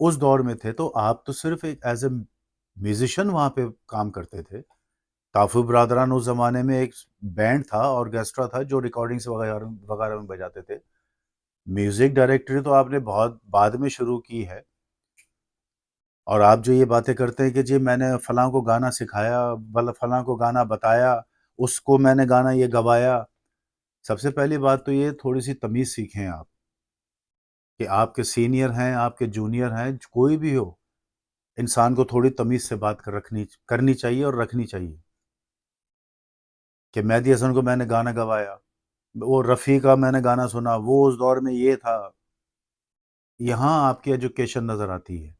اس دور میں تھے تو آپ تو صرف ایک ایز اے میوزیشین وہاں پہ کام کرتے تھے. طافو برادران اس زمانے میں ایک بینڈ تھا، آرکیسٹرا تھا جو ریکارڈنگس وغیرہ وغیرہ میں بجاتے تھے. میوزک ڈائریکٹری تو آپ نے بہت بعد میں شروع کی ہے. اور آپ جو یہ باتیں کرتے ہیں کہ جی میں نے فلاں کو گانا سکھایا، فلاں کو گانا بتایا، اس کو میں نے گانا یہ گوایا. سب سے پہلی بات تو یہ تھوڑی سی تمیز سیکھیں آپ، کہ آپ کے سینئر ہیں، آپ کے جونیئر ہیں، کوئی بھی ہو، انسان کو تھوڑی تمیز سے بات کرنی چاہیے اور رکھنی چاہیے. کہ مہدی حسن کو میں نے گانا گوایا، وہ رفیع کا میں نے گانا سنا، وہ اس دور میں یہ تھا. یہاں آپ کی ایجوکیشن نظر آتی ہے.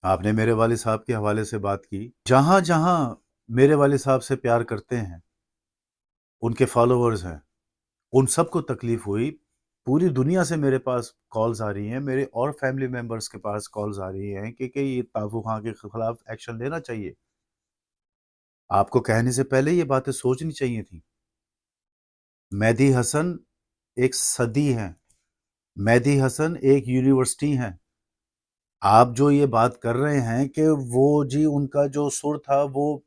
آپ نے میرے والد صاحب کے حوالے سے بات کی. جہاں جہاں میرے والد صاحب سے پیار کرتے ہیں، ان کے فالوورز ہیں، ان سب کو تکلیف ہوئی. پوری دنیا سے میرے پاس کالز آ رہی ہیں، میرے اور فیملی ممبرز کے پاس کالز آ رہی ہیں کہ یہ طافو خان کے خلاف ایکشن لینا چاہیے. آپ کو کہنے سے پہلے یہ باتیں سوچنی چاہیے تھیں. مہدی حسن ایک صدی ہیں، مہدی حسن ایک یونیورسٹی ہیں. آپ جو یہ بات کر رہے ہیں کہ وہ جی ان کا جو سر تھا وہ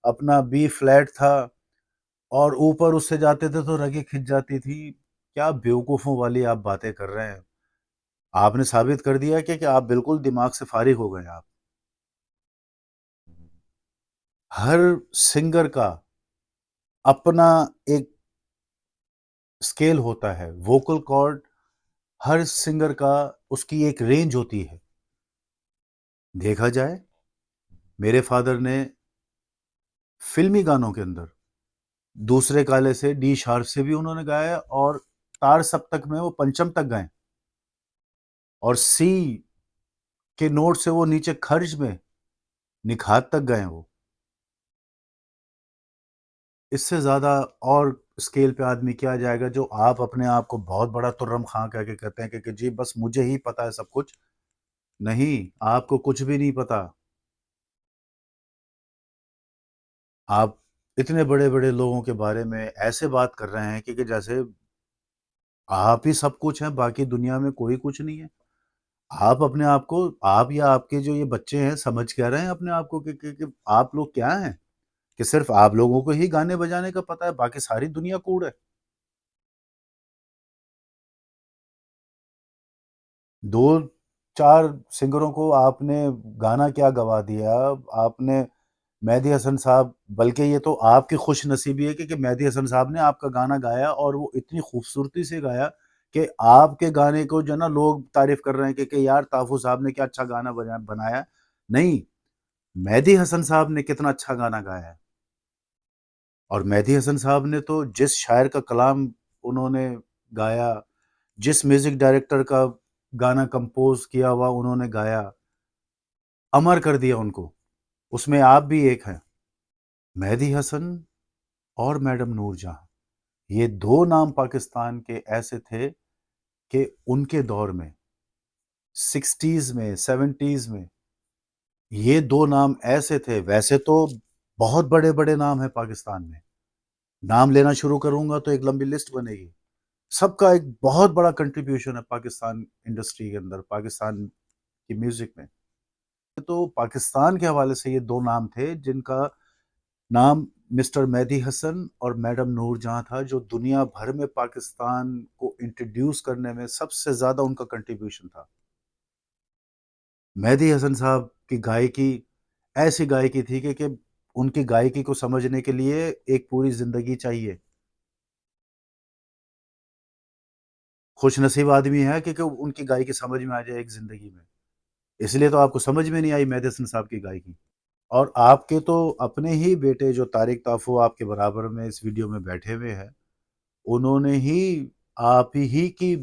اپنا بی فلیٹ تھا اور اوپر اس سے جاتے تھے تو رگیں کھنچ جاتی تھی، کیا بیوقوفوں والی آپ باتیں کر رہے ہیں. آپ نے ثابت کر دیا کہ آپ بالکل دماغ سے فارغ ہو گئے. آپ ہر سنگر کا اپنا ایک سکیل ہوتا ہے، ووکل کارڈ ہر سنگر کا اس کی ایک رینج ہوتی ہے. دیکھا جائے میرے فادر نے فلمی گانوں کے اندر دوسرے کالے سے ڈی شارپ سے بھی انہوں نے گایا اور تار سپتک میں وہ پنچم تک گئے اور سی کے نوٹ سے وہ نیچے خرج میں نکھات تک گئے. وہ اس سے زیادہ اور اسکیل پہ آدمی کیا جائے گا جو آپ اپنے آپ کو بہت بڑا ترم خان کہہ کے کہتے ہیں کہ جی بس مجھے ہی پتا ہے سب کچھ. نہیں، آپ کو کچھ بھی نہیں پتا. آپ اتنے بڑے بڑے لوگوں کے بارے میں ایسے بات کر رہے ہیں کہ جیسے آپ ہی سب کچھ ہیں، باقی دنیا میں کوئی کچھ نہیں ہے. آپ اپنے آپ کو، آپ یا آپ کے جو یہ بچے ہیں سمجھ کہہ رہے ہیں اپنے آپ کو کہ آپ لوگ کیا ہیں، کہ صرف آپ لوگوں کو ہی گانے بجانے کا پتہ ہے، باقی ساری دنیا کوڑ ہے. دو چار سنگروں کو آپ نے گانا کیا گوا دیا. آپ نے مہدی حسن صاحب، بلکہ یہ تو آپ کی خوش نصیبی ہے کہ مہدی حسن صاحب نے آپ کا گانا گایا اور وہ اتنی خوبصورتی سے گایا کہ آپ کے گانے کو جو نا لوگ تعریف کر رہے ہیں کہ یار طافو صاحب نے کیا اچھا گانا بنایا. نہیں، مہدی حسن صاحب نے کتنا اچھا گانا گایا ہے. اور مہدی حسن صاحب نے تو جس شاعر کا کلام انہوں نے گایا، جس میوزک ڈائریکٹر کا گانا کمپوز کیا ہوا انہوں نے گایا، امر کر دیا ان کو. اس میں آپ بھی ایک ہیں. مہدی حسن اور میڈم نور جہاں، یہ دو نام پاکستان کے ایسے تھے کہ ان کے دور میں 60s میں 70s میں یہ دو نام ایسے تھے. ویسے تو بہت بڑے بڑے نام ہیں پاکستان میں، نام لینا شروع کروں گا تو ایک لمبی لسٹ بنے گی. سب کا ایک بہت بڑا کنٹریبیوشن ہے پاکستان انڈسٹری کے اندر، پاکستان کی میوزک میں. تو پاکستان کے حوالے سے یہ دو نام تھے جن کا نام مسٹر مہدی حسن اور میڈم نور جہاں تھا، جو دنیا بھر میں پاکستان کو انٹروڈیوس کرنے میں سب سے زیادہ ان کا کنٹریبیوشن تھا. مہدی حسن صاحب کی گائیکی ایسی گائیکی تھی کہ ان کی گائیکی کو سمجھنے کے لیے ایک پوری زندگی چاہیے. خوش نصیب آدمی ہے کہ ان کی گائیکی سمجھ میں آ جائے ایک زندگی میں. اس لیے تو آپ کو سمجھ میں نہیں آئی مہدی حسن صاحب کی گائیکی. اور آپ کے تو اپنے ہی بیٹے جو طارق طافو آپ کے برابر میں اس ویڈیو میں بیٹھے ہوئے ہیں، انہوں نے ہی آپ ہی کی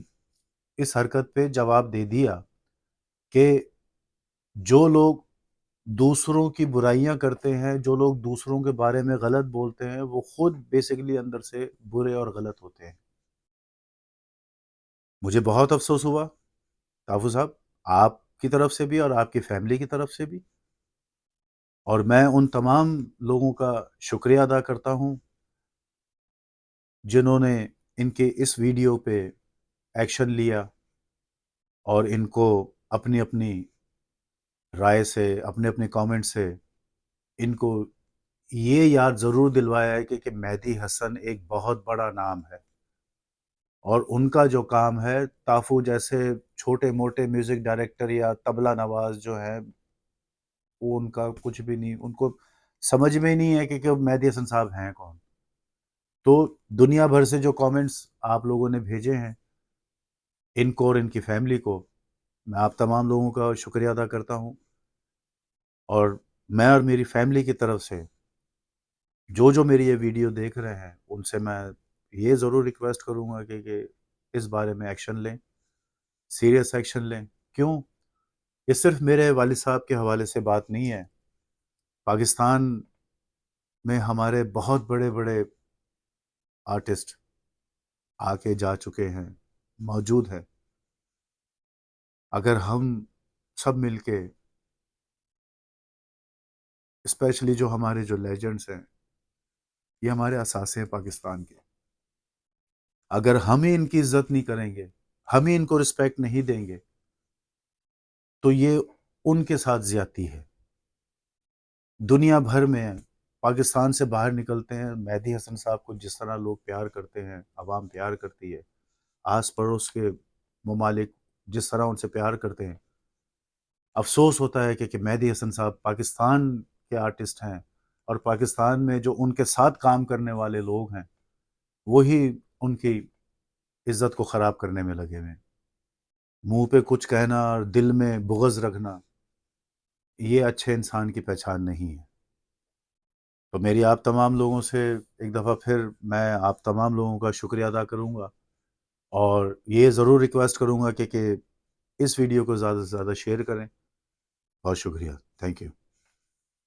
اس حرکت پہ جواب دے دیا کہ جو لوگ دوسروں کی برائیاں کرتے ہیں، جو لوگ دوسروں کے بارے میں غلط بولتے ہیں، وہ خود بیسیکلی اندر سے برے اور غلط ہوتے ہیں. مجھے بہت افسوس ہوا طافو صاحب، آپ کی طرف سے بھی اور آپ کی فیملی کی طرف سے بھی. اور میں ان تمام لوگوں کا شکریہ ادا کرتا ہوں جنہوں نے ان کے اس ویڈیو پہ ایکشن لیا اور ان کو اپنی اپنی رائے سے، اپنے اپنے کامنٹ سے ان کو یہ یاد ضرور دلوایا ہے کہ مہدی حسن ایک بہت بڑا نام ہے، اور ان کا جو کام ہے تافو جیسے چھوٹے موٹے میوزک ڈائریکٹر یا طبلہ نواز جو ہیں وہ ان کا کچھ بھی نہیں، ان کو سمجھ میں ہی نہیں ہے کہ مہدی حسن صاحب ہیں کون. تو دنیا بھر سے جو کامنٹس آپ لوگوں نے بھیجے ہیں ان کو اور ان کی فیملی کو، میں آپ تمام لوگوں کا شکریہ ادا کرتا ہوں. اور میں اور میری فیملی کی طرف سے جو میری یہ ویڈیو دیکھ رہے ہیں ان سے میں یہ ضرور ریکویسٹ کروں گا کہ اس بارے میں ایکشن لیں، سیریس ایکشن لیں. کیوں؟ یہ صرف میرے والد صاحب کے حوالے سے بات نہیں ہے. پاکستان میں ہمارے بہت بڑے بڑے آرٹسٹ آ کے جا چکے ہیں، موجود ہیں. اگر ہم سب مل کے، اسپیشلی جو ہمارے جو لیجنڈس ہیں، یہ ہمارے اثاثے ہیں پاکستان کے، اگر ہم ہی ان کی عزت نہیں کریں گے، ہم ہی ان کو رسپیکٹ نہیں دیں گے، تو یہ ان کے ساتھ زیادتی ہے. دنیا بھر میں پاکستان سے باہر نکلتے ہیں، مہدی حسن صاحب کو جس طرح لوگ پیار کرتے ہیں، عوام پیار کرتی ہے، آس پڑوس کے ممالک جس طرح ان سے پیار کرتے ہیں، افسوس ہوتا ہے کہ مہدی حسن صاحب پاکستان کے آرٹسٹ ہیں، اور پاکستان میں جو ان کے ساتھ کام کرنے والے لوگ ہیں وہی ان کی عزت کو خراب کرنے میں لگے ہوئے ہیں. منہ پہ کچھ کہنا اور دل میں بغض رکھنا یہ اچھے انسان کی پہچان نہیں ہے. تو میری آپ تمام لوگوں سے ایک دفعہ پھر میں آپ تمام لوگوں کا شکریہ ادا کروں گا، اور یہ ضرور ریکویسٹ کروں گا کہ اس ویڈیو کو زیادہ سے زیادہ شیئر کریں. بہت شکریہ. Thank you.